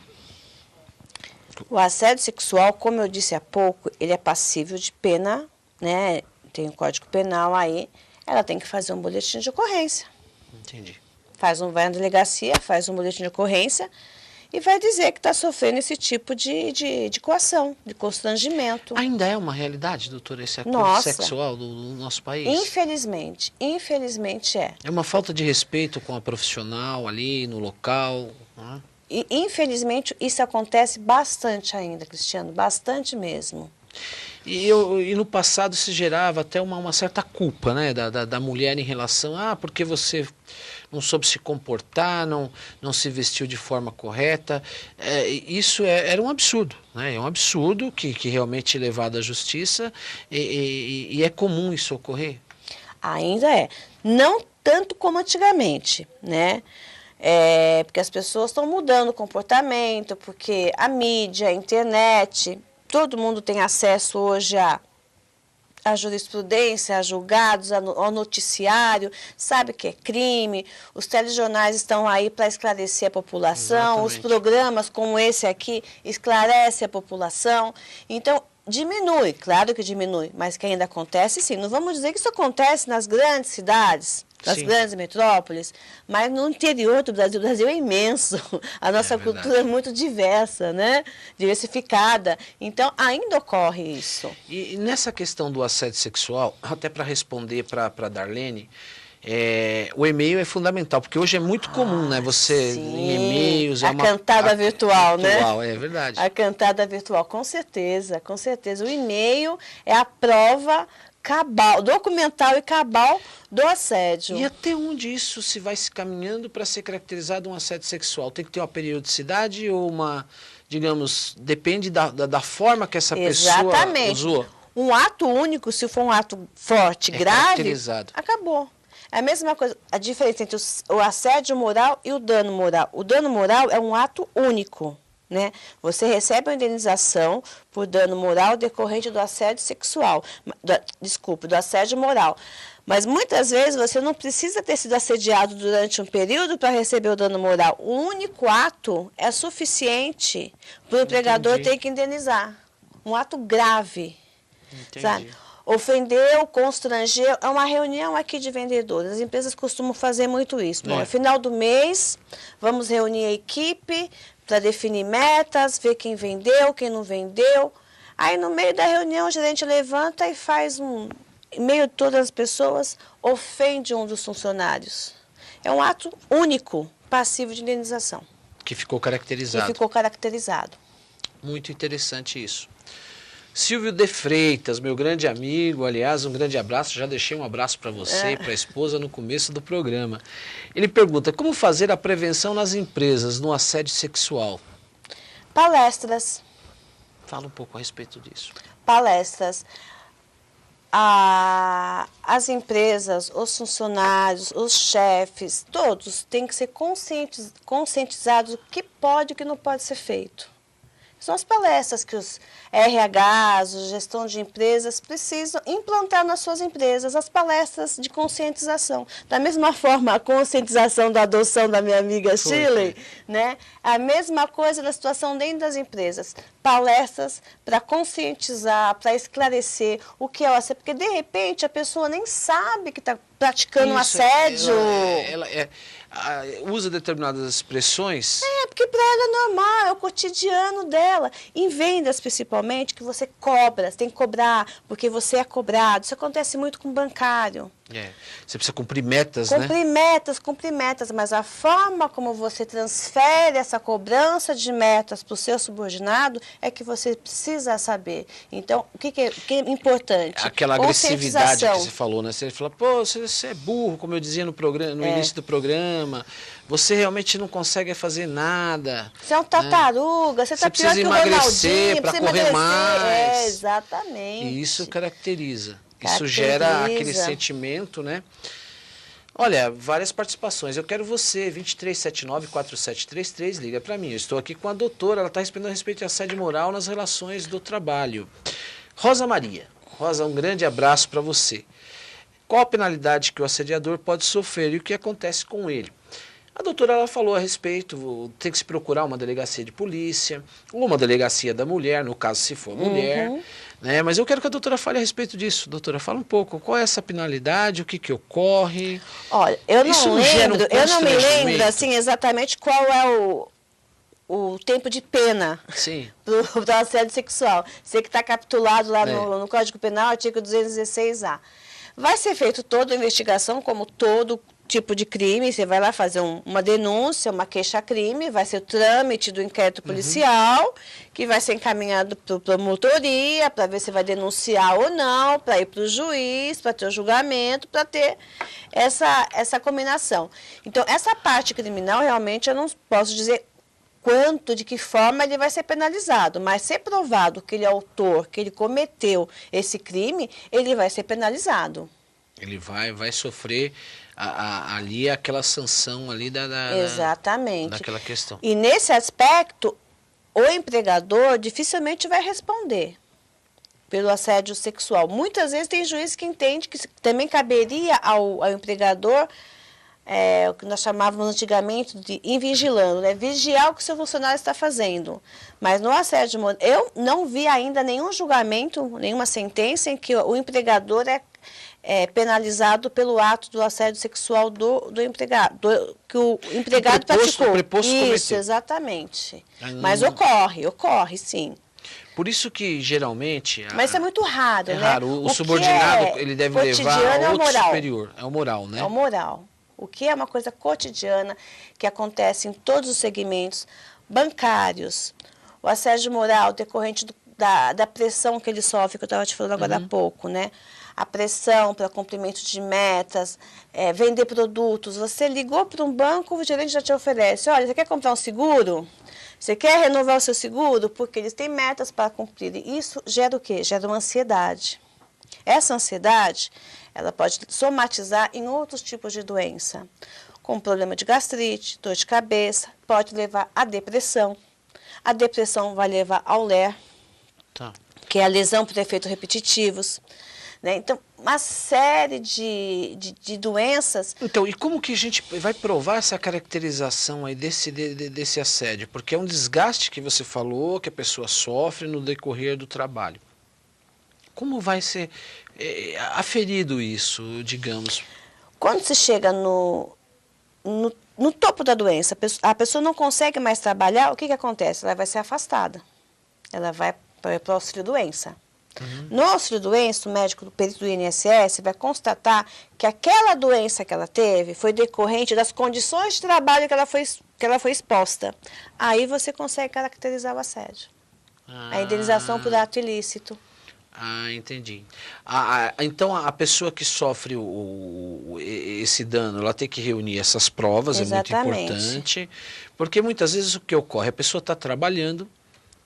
O assédio sexual, como eu disse há pouco, ele é passível de pena, né? Tem o Código Penal aí, ela tem que fazer um boletim de ocorrência. Entendi. Vai na delegacia, faz um boletim de ocorrência e vai dizer que está sofrendo esse tipo de coação, de constrangimento. Ainda é uma realidade, doutora, esse acordo Nossa. sexual do nosso país? Infelizmente é. É uma falta de respeito com a profissional ali no local, né? E infelizmente isso acontece bastante ainda, Cristiano, bastante mesmo. E no passado se gerava até uma certa culpa, né, da mulher em relação porque você não soube se comportar, não se vestiu de forma correta. Isso era um absurdo, né? É um absurdo que realmente é levado à justiça e é comum isso ocorrer. Ainda é. Não tanto como antigamente, né? Porque as pessoas estão mudando o comportamento, porque a mídia, a internet, todo mundo tem acesso hoje à jurisprudência, a julgados, ao noticiário, sabe que é crime, os telejornais estão aí para esclarecer a população, Exatamente. Os programas como esse aqui esclarecem a população, então diminui, claro que diminui, mas que ainda acontece sim, não vamos dizer que isso acontece nas grandes cidades, nas grandes metrópoles, mas no interior do Brasil, o Brasil é imenso, a nossa cultura é muito diversa, né? Diversificada, então ainda ocorre isso. E nessa questão do assédio sexual, até para responder para Darlene, o e-mail é fundamental, porque hoje é muito comum, né? Você, sim. em e-mails... A cantada virtual, né? É verdade. A cantada virtual, com certeza, com certeza. O e-mail é a prova cabal, documental e cabal do assédio. E até onde isso se vai se caminhando para ser caracterizado um assédio sexual? Tem que ter uma periodicidade ou digamos, depende da forma que essa pessoa usou? Um ato único, se for um ato forte, grave, acabou. É a mesma coisa, a diferença entre o assédio moral e o dano moral. O dano moral é um ato único, né? Você recebe uma indenização por dano moral decorrente do assédio sexual, do assédio moral. Mas muitas vezes você não precisa ter sido assediado durante um período para receber o dano moral. O único ato é suficiente para o empregador ter que indenizar. Um ato grave. Sabe? Ofendeu, constrangeu, é uma reunião aqui de vendedores. As empresas costumam fazer muito isso. Bom, é final do mês, vamos reunir a equipe para definir metas, ver quem vendeu, quem não vendeu. Aí no meio da reunião o gerente levanta e faz em meio de todas as pessoas, ofende um dos funcionários. É um ato único, passivo de indenização. Que ficou caracterizado. Muito interessante isso. Silvio de Freitas, meu grande amigo, aliás, um grande abraço, já deixei um abraço para você e para a esposa no começo do programa. Ele pergunta, como fazer a prevenção nas empresas no assédio sexual? Palestras. Fala um pouco a respeito disso. Palestras. As empresas, os funcionários, os chefes, todos têm que ser conscientizados do que pode e o que não pode ser feito. São as palestras que os RHs, a gestão de empresas precisam implantar nas suas empresas, as palestras de conscientização. Da mesma forma, a conscientização da adoção da minha amiga Shirley, né? A mesma coisa da situação dentro das empresas. Palestras para conscientizar, para esclarecer o que é o assédio, porque de repente a pessoa nem sabe que está praticando um assédio. Ela usa determinadas expressões. Porque para ela é normal, é o cotidiano dela. Em vendas, principalmente, que você cobra, você tem que cobrar, porque você é cobrado. Isso acontece muito com bancário. Você precisa cumprir metas, né? Cumprir metas, mas a forma como você transfere essa cobrança de metas para o seu subordinado é que você precisa saber. Então, o que é importante? Aquela agressividade que você falou, né? Você fala, pô, você é burro, como eu dizia no início do programa, você realmente não consegue fazer nada. Você é um tartaruga, você está pior que o Ronaldinho. Você precisa emagrecer para correr mais. Exatamente. E isso caracteriza. Isso gera aquele sentimento, né? Olha, várias participações. Eu quero você, 2379-4733, liga para mim. Eu estou aqui com a doutora, ela está respondendo a respeito de assédio moral nas relações do trabalho. Rosa Maria. Rosa, um grande abraço para você. Qual a penalidade que o assediador pode sofrer e o que acontece com ele? A doutora ela falou a respeito, tem que se procurar uma delegacia de polícia, ou uma delegacia da mulher, no caso se for mulher, né? Mas eu quero que a doutora fale a respeito disso. Doutora, fala um pouco, qual é essa penalidade, o que ocorre? Olha, eu não me lembro assim exatamente qual é o tempo de pena para o assédio sexual. Você que está capturado lá no Código Penal, artigo 216A. Vai ser feito toda a investigação, como todo tipo de crime. Você vai lá fazer uma denúncia, uma queixa-crime, vai ser o trâmite do inquérito policial, que vai ser encaminhado para a promotoria, para ver se vai denunciar ou não, para ir para o juiz, para ter o julgamento, para ter essa combinação. Então, essa parte criminal, realmente, eu não posso dizer quanto, de que forma ele vai ser penalizado, mas ser provado que ele é autor, que ele cometeu esse crime, ele vai ser penalizado. Ele vai sofrer ali aquela sanção ali Exatamente. daquela questão. E nesse aspecto, o empregador dificilmente vai responder pelo assédio sexual. Muitas vezes tem juiz que entende que também caberia ao empregador o que nós chamávamos antigamente de invigilando, né? Vigiar o que o seu funcionário está fazendo. Mas no assédio moral, eu não vi ainda nenhum julgamento, nenhuma sentença em que o empregador é penalizado pelo ato do assédio sexual do empregado, que o empregado praticou. Isso, cometeu. Exatamente. Mas ocorre sim. Por isso que, geralmente... Mas isso é muito raro, né? É raro. O subordinado, ele deve levar a outro superior. É o moral, né? É o moral. O que é uma coisa cotidiana, que acontece em todos os segmentos bancários. O assédio moral decorrente da pressão que ele sofre, que eu estava te falando agora há pouco, né? A pressão para cumprimento de metas, vender produtos. Você ligou para um banco, o gerente já te oferece, olha, você quer comprar um seguro? Você quer renovar o seu seguro? Porque eles têm metas para cumprir. E isso gera o quê? Gera uma ansiedade. Essa ansiedade, ela pode somatizar em outros tipos de doença, como problema de gastrite, dor de cabeça, pode levar à depressão. A depressão vai levar ao LER, que é a lesão por efeitos repetitivos. Né? Então, uma série de doenças... Então, e como que a gente vai provar essa caracterização aí desse assédio? Porque é um desgaste que você falou, que a pessoa sofre no decorrer do trabalho. Como vai ser aferido isso, digamos? Quando se chega no topo da doença, a pessoa não consegue mais trabalhar, o que acontece? Ela vai ser afastada. Ela vai para o auxílio-doença. No auxílio-doença, o médico do perito do INSS vai constatar que aquela doença que ela teve foi decorrente das condições de trabalho que ela foi exposta. Aí você consegue caracterizar o assédio. A indenização por ato ilícito. Ah, entendi. Então, a pessoa que sofre esse dano, ela tem que reunir essas provas, Exatamente. É muito importante, porque muitas vezes o que ocorre, a pessoa está trabalhando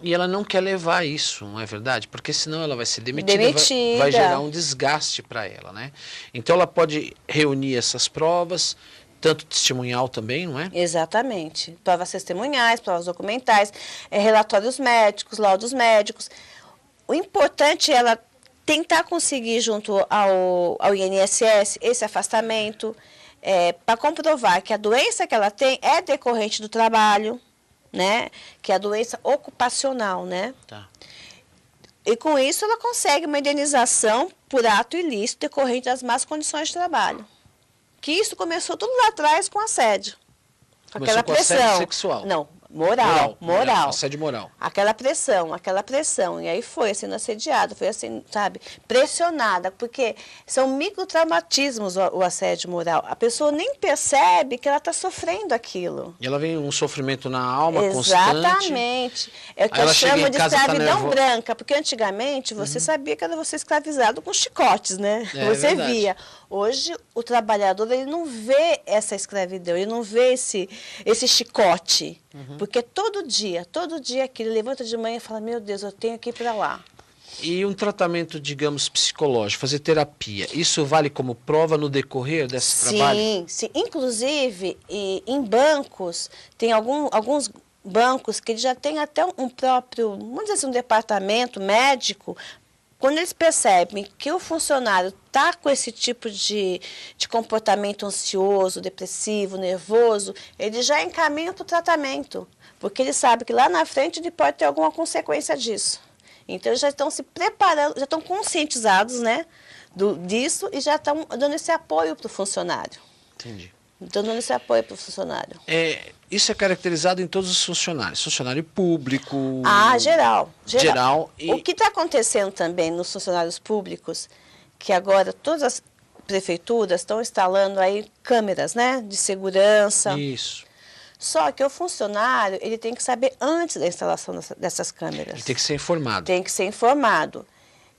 e ela não quer levar isso, não é verdade? Porque senão ela vai ser demitida. Vai gerar um desgaste para ela, né? Então, ela pode reunir essas provas, tanto testemunhal também, não é? Exatamente. Provas testemunhais, provas documentais, relatórios médicos, laudos médicos. O importante é ela tentar conseguir junto ao INSS esse afastamento para comprovar que a doença que ela tem é decorrente do trabalho, né? Que é a doença ocupacional, né? Tá. E com isso ela consegue uma indenização por ato ilícito decorrente das más condições de trabalho. Que isso começou tudo lá atrás com assédio. Com aquela pressão. Assédio sexual. Não. Moral. Assédio moral. Aquela pressão. E aí foi sendo assediada, foi assim, sabe, pressionada, porque são microtraumatismos o assédio moral. A pessoa nem percebe que ela está sofrendo aquilo. E ela vem um sofrimento na alma constante. Exatamente. É o que eu chamo de escravidão branca, porque antigamente você sabia que era você escravizado com chicotes, né? Você via. Hoje, o trabalhador ele não vê essa escravidão, ele não vê esse chicote. Porque todo dia que ele levanta de manhã e fala, meu Deus, eu tenho que ir para lá. E um tratamento, digamos, psicológico, fazer terapia, isso vale como prova no decorrer desse trabalho? Sim. Inclusive, em bancos, tem alguns bancos que já têm até um próprio, vamos dizer assim, um departamento médico. Quando eles percebem que o funcionário está com esse tipo de comportamento ansioso, depressivo, nervoso, eles já encaminham para o tratamento, porque eles sabem que lá na frente ele pode ter alguma consequência disso. Então, eles já estão se preparando, já estão conscientizados, né, disso e já estão dando esse apoio para o funcionário. Entendi. dando esse apoio para o funcionário. Isso é caracterizado em todos os funcionários, funcionário público... Geral. E... O que está acontecendo também nos funcionários públicos, que agora todas as prefeituras estão instalando aí câmeras, né, de segurança. Isso. Só que o funcionário, ele tem que saber antes da instalação dessas câmeras. Ele tem que ser informado. Tem que ser informado.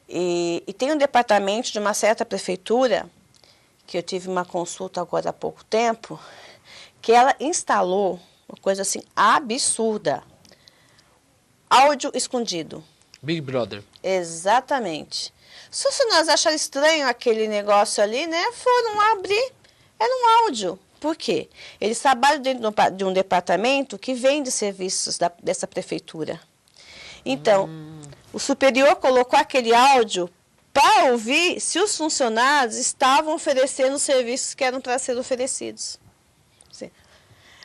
E tem um departamento de uma certa prefeitura, que eu tive uma consulta agora há pouco tempo, que ela instalou uma coisa assim absurda. Áudio escondido. Big Brother. Exatamente. Os funcionários acharam estranho aquele negócio ali, né? Foram lá abrir, era um áudio. Por quê? Eles trabalham dentro de um departamento que vende serviços dessa prefeitura. Então, o superior colocou aquele áudio para ouvir se os funcionários estavam oferecendo os serviços que eram para ser oferecidos.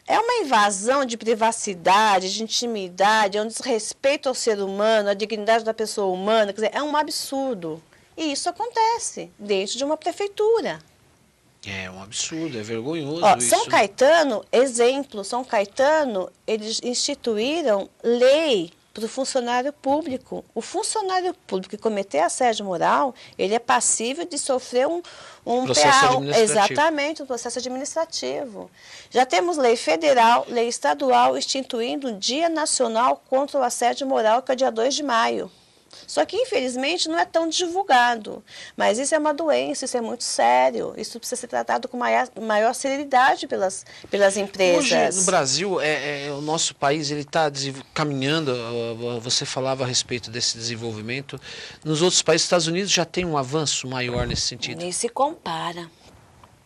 É uma invasão de privacidade, de intimidade, é um desrespeito ao ser humano, à dignidade da pessoa humana. Quer dizer, é um absurdo. E isso acontece dentro de uma prefeitura. É um absurdo, é vergonhoso isso. São Caetano, exemplo, São Caetano, eles instituíram lei para o funcionário público. O funcionário público que cometer assédio moral, ele é passível de sofrer um processo PA, administrativo. exatamente, um processo administrativo. Já temos lei federal, lei estadual, instituindo o Dia Nacional contra o Assédio Moral, que é dia 2 de maio. Só que, infelizmente, não é tão divulgado. Mas isso é uma doença, isso é muito sério. Isso precisa ser tratado com maior celeridade pelas empresas. Hoje, no Brasil, o nosso país está caminhando, você falava a respeito desse desenvolvimento. Nos outros países, Estados Unidos já tem um avanço maior nesse sentido. Nem se compara.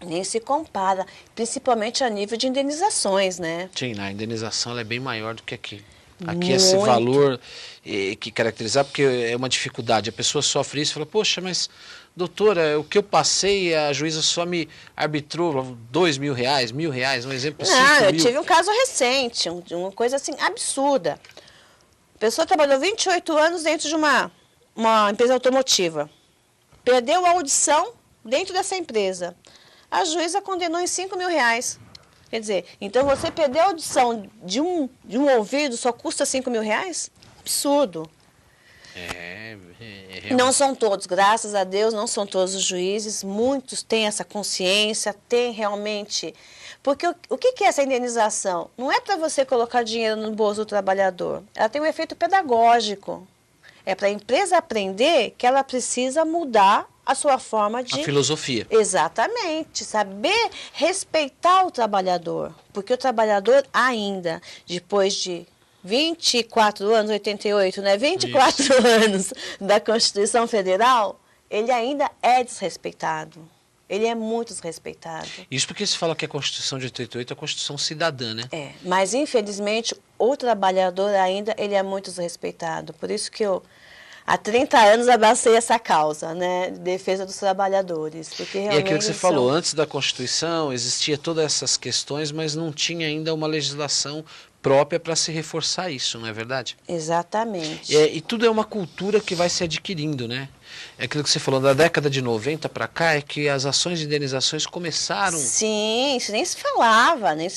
Nem se compara, principalmente a nível de indenizações, né? Sim, a indenização ela é bem maior do que aqui. Aqui esse valor que caracterizar, porque é uma dificuldade. A pessoa sofre isso e fala, poxa, mas doutora, o que eu passei, a juíza só me arbitrou R$2.000, R$1.000, um exemplo, 5.000. Eu tive um caso recente, uma coisa assim absurda. A pessoa trabalhou 28 anos dentro de uma empresa automotiva. Perdeu a audição dentro dessa empresa. A juíza condenou em R$5.000. Quer dizer, então você perder a audição de um ouvido só custa R$5.000? Absurdo. Não são todos, graças a Deus, não são todos os juízes. Muitos têm essa consciência, têm realmente... Porque o que é essa indenização? Não é para você colocar dinheiro no bolso do trabalhador. Ela tem um efeito pedagógico. É para a empresa aprender que ela precisa mudar a sua forma de... A filosofia. Exatamente. Saber respeitar o trabalhador. Porque o trabalhador ainda, depois de 24 anos, 88, né? 24 Isso. anos da Constituição Federal, ele ainda é desrespeitado. Ele é muito desrespeitado. Isso porque se fala que a Constituição de 88 é a Constituição cidadã, né? Mas infelizmente o trabalhador ainda ele é muito desrespeitado. Por isso que eu, há 30 anos, abracei essa causa, né? De defesa dos trabalhadores. Porque realmente e aquilo que você falou, antes da Constituição existia todas essas questões, mas não tinha ainda uma legislação própria para se reforçar isso, não é verdade? Exatamente. E tudo é uma cultura que vai se adquirindo, né? É aquilo que você falou, da década de 90 para cá, é que as ações de indenizações começaram... Sim, isso nem se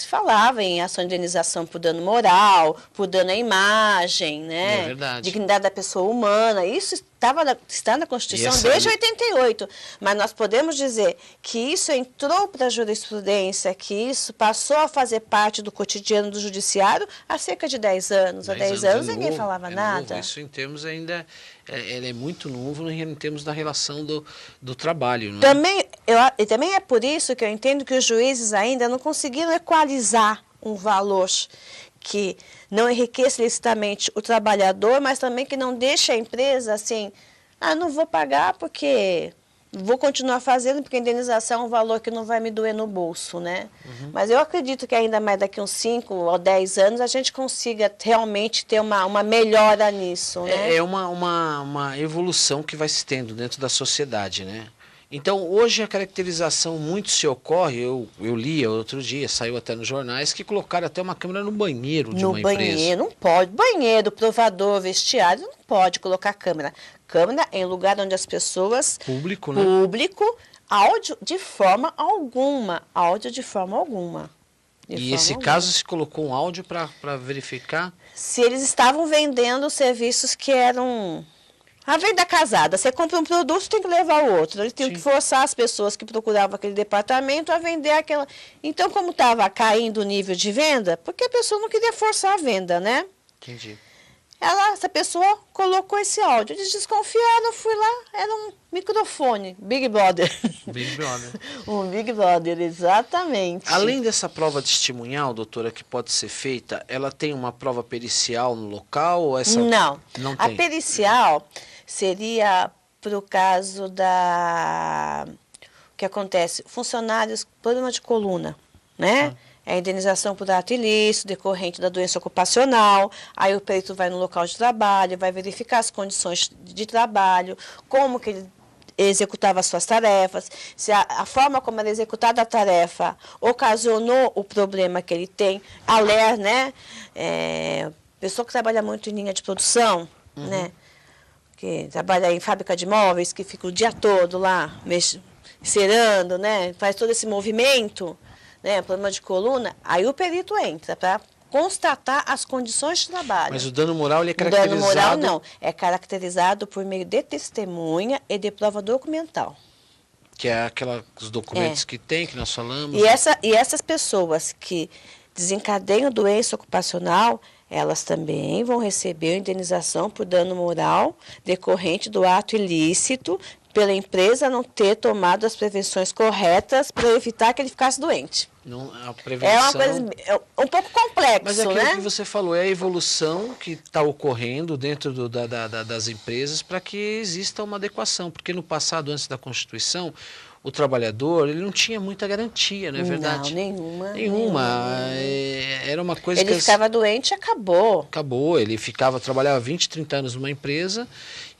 falava em ação de indenização por dano moral, por dano à imagem, né? É verdade. Dignidade da pessoa humana, isso está na Constituição desde 88, mas nós podemos dizer que isso entrou para a jurisprudência, que isso passou a fazer parte do cotidiano do judiciário há cerca de 10 anos. Há 10 anos ninguém falava nada. Novo. Isso em termos ainda, ele é muito novo em termos da relação do trabalho. Não é? Também é por isso que eu entendo que os juízes ainda não conseguiram equalizar um valor que não enriqueça licitamente o trabalhador, mas também que não deixe a empresa assim, não vou pagar porque vou continuar fazendo, porque a indenização é um valor que não vai me doer no bolso, né? Uhum. Mas eu acredito que ainda mais daqui uns 5 ou 10 anos a gente consiga realmente ter uma melhora nisso, né? É uma evolução que vai se tendo dentro da sociedade, né? Então, hoje a caracterização muito se ocorre, eu li outro dia, saiu até nos jornais, que colocaram até uma câmera no banheiro de uma empresa. No banheiro, não pode. Banheiro, provador, vestiário, não pode colocar câmera. Câmera em lugar onde as pessoas... Público, né? Público, Áudio de forma alguma. Áudio de forma alguma. E esse caso se colocou um áudio para verificar? Se eles estavam vendendo serviços que eram... A venda casada, você compra um produto, tem que levar o outro. Eles tinham que forçar as pessoas que procuravam aquele departamento a vender aquela... Então, como estava caindo o nível de venda, porque a pessoa não queria forçar a venda, né? Entendi. Essa pessoa colocou esse áudio. Eles desconfiaram, eu fui lá, era um microfone, Big Brother. Big Brother. Um Big Brother, exatamente. Além dessa prova testemunhal, doutora, que pode ser feita, ela tem uma prova pericial no local? Ou essa... Não. Não tem. A pericial seria para o caso da... O que acontece? Funcionários, problema de coluna, né? É a indenização por ato ilícito, decorrente da doença ocupacional. Aí o perito vai no local de trabalho, vai verificar as condições de trabalho, como que ele executava as suas tarefas, se a forma como era executada a tarefa ocasionou o problema que ele tem. A LER, né? Pessoa que trabalha muito em linha de produção, né? Que trabalha em fábrica de móveis, que fica o dia todo lá, cerando, né? Faz todo esse movimento, né, problema de coluna, aí o perito entra para constatar as condições de trabalho. Mas o dano moral ele é caracterizado... O dano moral não, é caracterizado por meio de testemunha e de prova documental. Que é os documentos que tem, que nós falamos. E essas pessoas que desencadeiam doença ocupacional, elas também vão receber indenização por dano moral decorrente do ato ilícito pela empresa não ter tomado as prevenções corretas para evitar que ele ficasse doente. Não, a prevenção... É uma coisa um pouco complexo, mas é aquilo, né? que você falou, é a evolução que está ocorrendo dentro das empresas para que exista uma adequação. Porque no passado, antes da Constituição, o trabalhador ele não tinha muita garantia, não é verdade? Não, nenhuma. Era uma coisa ele ficava doente e acabou. Acabou, ele trabalhava 20, 30 anos numa empresa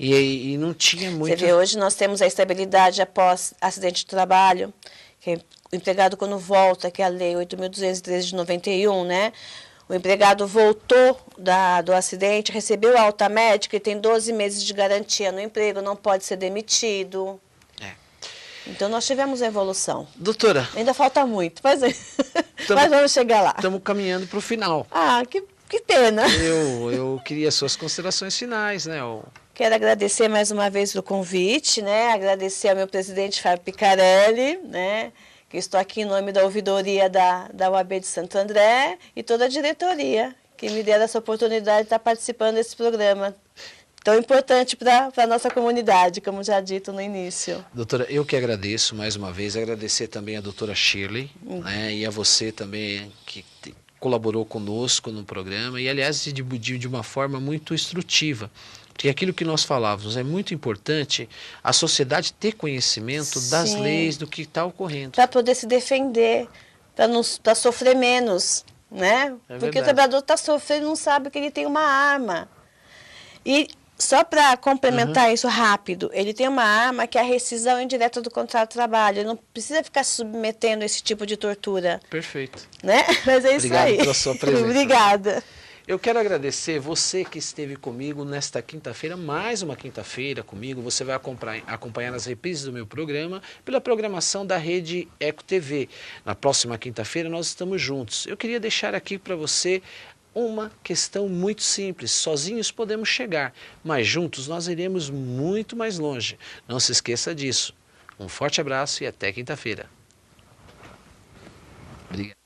e não tinha muito... Você vê, hoje nós temos a estabilidade após acidente de trabalho, que o empregado quando volta, que é a lei 8.213 de 91, né? O empregado voltou do acidente, recebeu a alta médica e tem 12 meses de garantia no emprego, não pode ser demitido. Então, nós tivemos a evolução. Doutora... Ainda falta muito, mas vamos chegar lá. Estamos caminhando para o final. Ah, que pena. Eu queria suas considerações finais, né? Quero agradecer mais uma vez o convite, né? Agradecer ao meu presidente Fábio Picarelli, né? Que estou aqui em nome da ouvidoria da UAB de Santo André e toda a diretoria que me deram essa oportunidade de estar participando desse programa tão importante para a nossa comunidade, como já dito no início. Doutora, eu que agradeço mais uma vez, agradecer também a doutora Shirley, né, e a você também que colaborou conosco no programa, e aliás de uma forma muito instrutiva, porque aquilo que nós falávamos, é muito importante a sociedade ter conhecimento das leis, do que está ocorrendo. Para poder se defender, para sofrer menos, né? Porque o trabalhador está sofrendo e não sabe que ele tem uma arma. E só para complementar isso rápido, ele tem uma arma que é a rescisão indireta do contrato de trabalho. Ele não precisa ficar se submetendo a esse tipo de tortura. Perfeito. Né? Mas é isso aí. Obrigado pela sua presença. Obrigada. Eu quero agradecer você que esteve comigo nesta quinta-feira, mais uma quinta-feira comigo. Você vai acompanhar nas reprises do meu programa pela programação da Rede Eco TV. Na próxima quinta-feira nós estamos juntos. Eu queria deixar aqui para você uma questão muito simples. Sozinhos podemos chegar, mas juntos nós iremos muito mais longe. Não se esqueça disso. Um forte abraço e até quinta-feira. Obrigado.